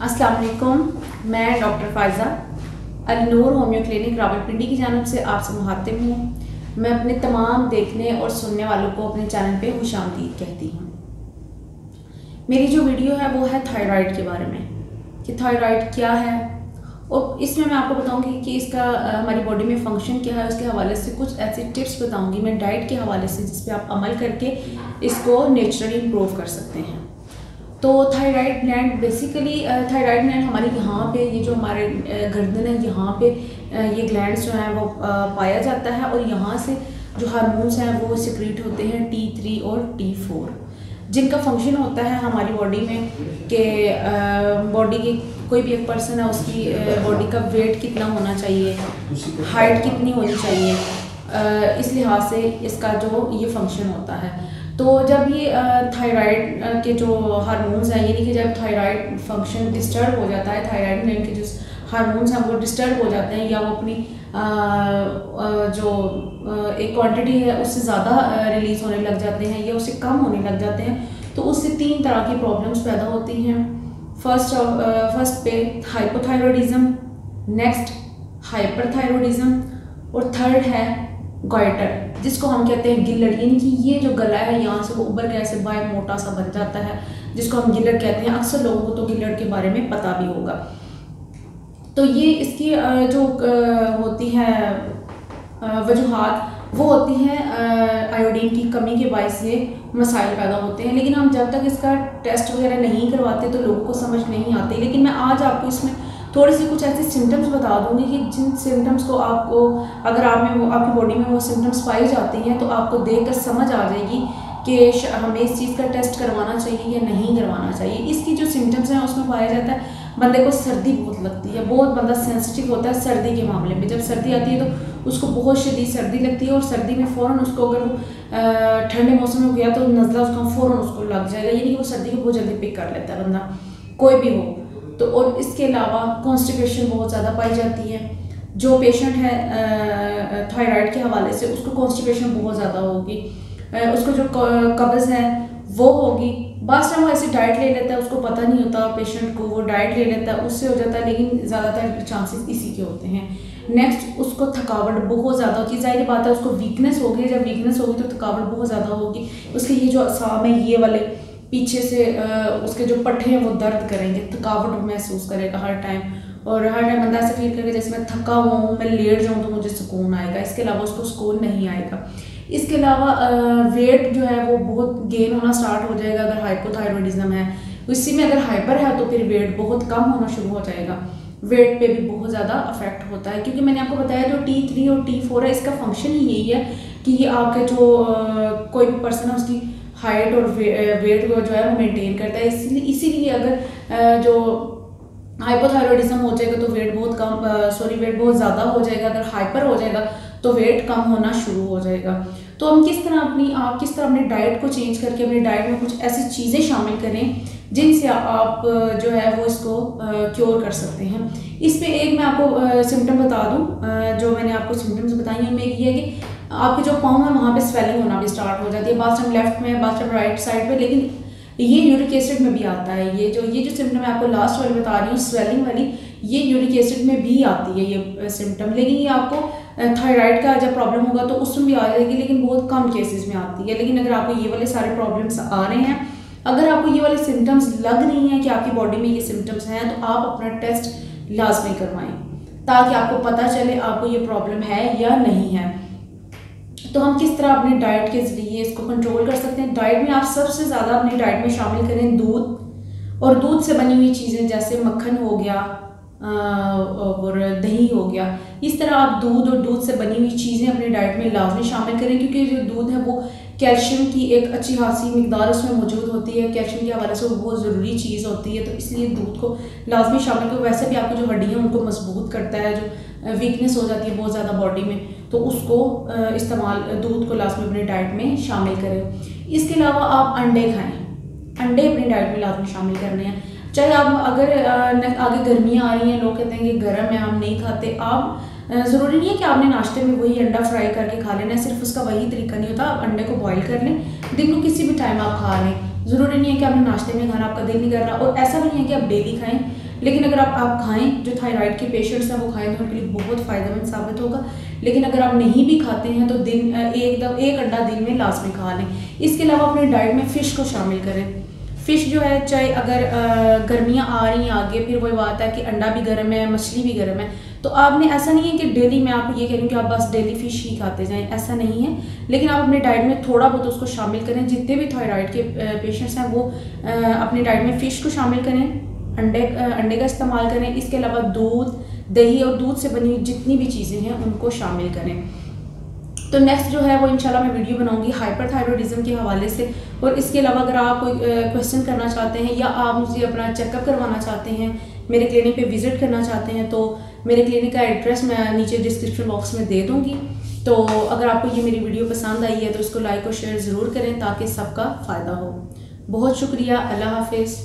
अस्सलाम वालेकुम। मैं doctor Faiza Al Noor homeo clinic Rawalpindi की जानिब से आपसे मुखातिब हूँ। मैं अपने तमाम देखने और सुनने वालों को अपने चैनल पे खुशामदीद कहती हूँ। मेरी जो वीडियो है वो है थायराइड के बारे में कि थायराइड क्या है, और इसमें मैं आपको बताऊंगी कि इसका हमारी बॉडी में फंक्शन क्या है। उसके हवाले से कुछ ऐसे टिप्स बताऊंगी मैं डाइट के हवाले से, जिस पे आप अमल करके इसको नेचुरली इम्प्रूव कर सकते हैं। तो thyroid gland basically thyroid gland हमारे यहाँ पे, ये जो हमारे गर्दन है यहाँ पे ये ग्लैंड्स जो हैं वो पाया जाता है, और यहाँ से जो हार्मोन्स हैं वो सिक्रीट होते हैं T3 और T4, जिनका फंक्शन होता है हमारी बॉडी में कि बॉडी की कोई भी एक पर्सन है उसकी बॉडी का वेट कितना होना चाहिए, हाइट कितनी होनी चाहिए, इस लिहाज से इसका जो ये फंक्शन होता है। तो जब ये थायराइड के जो हार्मोन्स हैं, यानी कि जब थायराइड फंक्शन डिस्टर्ब हो जाता है, थायराइड ग्लैंड के जो हार्मोन्स हैं वो डिस्टर्ब हो जाते हैं, या वो अपनी जो एक क्वांटिटी है उससे ज़्यादा रिलीज़ होने लग जाते हैं या उससे कम होने लग जाते हैं, तो उससे 3 तरह की प्रॉब्लम्स पैदा होती हैं। फर्स्ट पे हाइपोथायरॉयडिज्म, नेक्स्ट हाइपरथायरॉयडिज्म, और थर्ड है गॉइटर, जिसको हम कहते हैं गिल्लर, यानी कि ये जो गला है यहाँ से वो उभर के ऐसे बाय मोटा सा बन जाता है, जिसको हम गिल्लर कहते हैं। अक्सर लोगों को तो गिल्लर के बारे में पता भी होगा। तो ये इसकी जो होती है वजूहात, वो होती हैं आयोडीन की कमी के बायस ये मसाइल पैदा होते हैं। लेकिन हम जब तक इसका टेस्ट वगैरह नहीं करवाते तो लोगों को समझ नहीं आती। लेकिन मैं आज आपको इसमें थोड़ी सी कुछ ऐसे सिम्टम्स बता दूंगी कि जिन सिम्टम्स को आपको, अगर आप में वो आपकी बॉडी में वो सिम्टम्स पाई जाती हैं तो आपको देखकर समझ आ जाएगी कि हमें इस चीज़ का टेस्ट करवाना चाहिए या नहीं करवाना चाहिए। इसकी जो सिम्टम्स हैं उसमें पाया जाता है बंदे को सर्दी बहुत लगती है, बहुत बंदा सेंसिटिव होता है सर्दी के मामले में। जब सर्दी आती है तो उसको बहुत शदीद सर्दी लगती है, और सर्दी में फ़ौरन उसको, अगर वो ठंडे मौसम में गया तो नज़ला उसका फ़ौरन उसको लग जाएगा, यानी कि वो सर्दी को बहुत जल्दी पिक कर लेता है बंदा, कोई भी हो तो। और इसके अलावा कॉन्स्टिपेशन बहुत ज़्यादा पाई जाती है। जो पेशेंट है थायराइड के हवाले से, उसको कॉन्स्टिपेशन बहुत ज़्यादा होगी, उसको जो कब्ज़ है वो होगी। बस टाइम वो ऐसी डाइट ले लेता है, उसको पता नहीं होता पेशेंट को, वो डाइट ले लेता है उससे हो जाता है, लेकिन ज़्यादातर चांसेस इसी के होते हैं। नेक्स्ट, उसको थकावट बहुत ज़्यादा होगी, जाहिर बात है उसको वीकनेस होगी, जब वीकनेस होगी तो थकावट बहुत ज़्यादा होगी। उसके ये जो असाम है ये वाले पीछे से उसके जो पट्टे हैं वो दर्द करेंगे, थकावट महसूस करेगा हर टाइम, और हर टाइम बंदा ऐसे फील करेगा जैसे मैं थका हुआ हूँ, मैं लेट जाऊँ तो मुझे सुकून आएगा। इसके अलावा उसको सुकून नहीं आएगा। इसके अलावा वेट जो है वो बहुत गेन होना स्टार्ट हो जाएगा अगर हाइपोथायरॉयडिज्म है। इसी में अगर हाइपर है तो फिर वेट बहुत कम होना शुरू हो जाएगा। वेट पे भी बहुत ज़्यादा अफेक्ट होता है, क्योंकि मैंने आपको बताया जो T3 और T4 है, इसका फंक्शन ही यही है कि ये आपके जो कोई भी पर्सन है उसकी हाइट और वेट को जो है वो मेंटेन करता है। इसीलिए अगर जो हाइपोथायरॉयडिज्म हो जाएगा तो वेट बहुत ज़्यादा हो जाएगा, अगर हाइपर हो जाएगा तो वेट कम होना शुरू हो जाएगा। तो हम किस तरह अपनी डाइट को चेंज करके अपनी डाइट में कुछ ऐसी चीज़ें शामिल करें जिनसे आप जो है वो इसको क्योर कर सकते हैं। इसमें एक मैं आपको सिम्टम बता दूं, जो मैंने आपको सिम्टम्स बताई हैं उनमें ये है कि आपके जो पाँव है वहाँ पे स्वेलिंग होना भी स्टार्ट हो जाती है, बाथ टाइम लेफ्ट में, बाथ टाइम राइट साइड पे, लेकिन ये यूरिक एसिड में भी आता है। ये जो सिम्टम मैं आपको लास्ट वाली बता रही हूँ स्वेलिंग वाली, ये यूरिक एसिड में भी आती है ये सिम्टम, लेकिन ये आपको थायराइड का जब प्रॉब्लम होगा तो उसमें भी आ जाएगी, लेकिन बहुत कम केसेस में आती है। लेकिन अगर आपको ये वाले सारे प्रॉब्लम्स आ रहे हैं, अगर आपको ये वाले सिम्टम्स लग नहीं है कि आपकी बॉडी में ये सिम्टम्स हैं, तो आप अपना टेस्ट लाजमी करवाएं ताकि आपको पता चले आपको ये प्रॉब्लम है या नहीं है। तो हम किस तरह अपनी डाइट के ज़रिए इसको कंट्रोल कर सकते हैं। डाइट में आप सबसे ज़्यादा अपनी डाइट में शामिल करें दूध, और दूध से बनी हुई चीज़ें जैसे मक्खन हो गया और दही हो गया। इस तरह आप दूध और दूध से बनी हुई चीज़ें अपनी डाइट में लाजमी शामिल करें, क्योंकि जो दूध है वो कैल्शियम की एक अच्छी खासी मिकदार उसमें मौजूद होती है। कैल्शियम के हवाले से वो बहुत ज़रूरी चीज़ होती है, तो इसलिए दूध को लाजमी शामिल करें। वैसे भी आपकी जो हड्डियाँ उनको मजबूत करता है, जो वीकनेस हो जाती है बहुत ज़्यादा बॉडी में, तो उसको दूध को लाजमी अपनी डाइट में शामिल करें। इसके अलावा आप अंडे खाएँ, अंडे अपनी डाइट में लाजमी शामिल करने हैं। चाहे आप अगर आगे गर्मियाँ आ रही हैं, लोग कहते हैं कि गर्म है हम नहीं खाते, आप ज़रूरी नहीं है कि आपने नाश्ते में वही अंडा फ्राई करके खा लेना है, सिर्फ उसका वही तरीका नहीं होता। आप अंडे को बॉईल कर लें, दिन को किसी भी टाइम आप खा लें, ज़रूरी नहीं है कि आपने नाश्ते में खाना, आपका दिल नहीं कर रहा, और ऐसा भी नहीं है कि आप डेली खाएं। लेकिन अगर आप खाएं, जो थायराइड के पेशेंट्स हैं वो खाएं तो उनके लिए बहुत फ़ायदेमंद साबित होगा। लेकिन अगर आप नहीं भी खाते हैं तो एक अंडा दिन में लाजमी खा लें। इसके अलावा अपने डाइट में फ़िश को शामिल करें। फ़िश जो है, चाहे अगर गर्मियाँ आ रही हैं आगे, फिर वही बात है कि अंडा भी गर्म है, मछली भी गर्म है, तो आपने ऐसा नहीं है कि डेली मैं आपको ये कह रही हूँ कि आप बस डेली फ़िश ही खाते जाएं, ऐसा नहीं है। लेकिन आप अपने डाइट में थोड़ा बहुत उसको शामिल करें। जितने भी थायराइड के पेशेंट्स हैं वो अपने डाइट में फ़िश को शामिल करें, अंडे का इस्तेमाल करें। इसके अलावा दूध, दही और दूध से बनी जितनी भी चीज़ें हैं उनको शामिल करें। तो नेक्स्ट जो है वो इंशाल्लाह मैं वीडियो बनाऊंगी हाइपरथायरॉयडिज्म के हवाले से। और इसके अलावा अगर आप कोई क्वेश्चन करना चाहते हैं या आप मुझे अपना चेकअप करवाना चाहते हैं, मेरे क्लिनिक पे विज़िट करना चाहते हैं, तो मेरे क्लिनिक का एड्रेस मैं नीचे डिस्क्रिप्शन बॉक्स में दे दूँगी। तो अगर आपको ये मेरी वीडियो पसंद आई है तो इसको लाइक और शेयर ज़रूर करें ताकि सबका फ़ायदा हो। बहुत शुक्रिया। अल्लाह हाफिज़।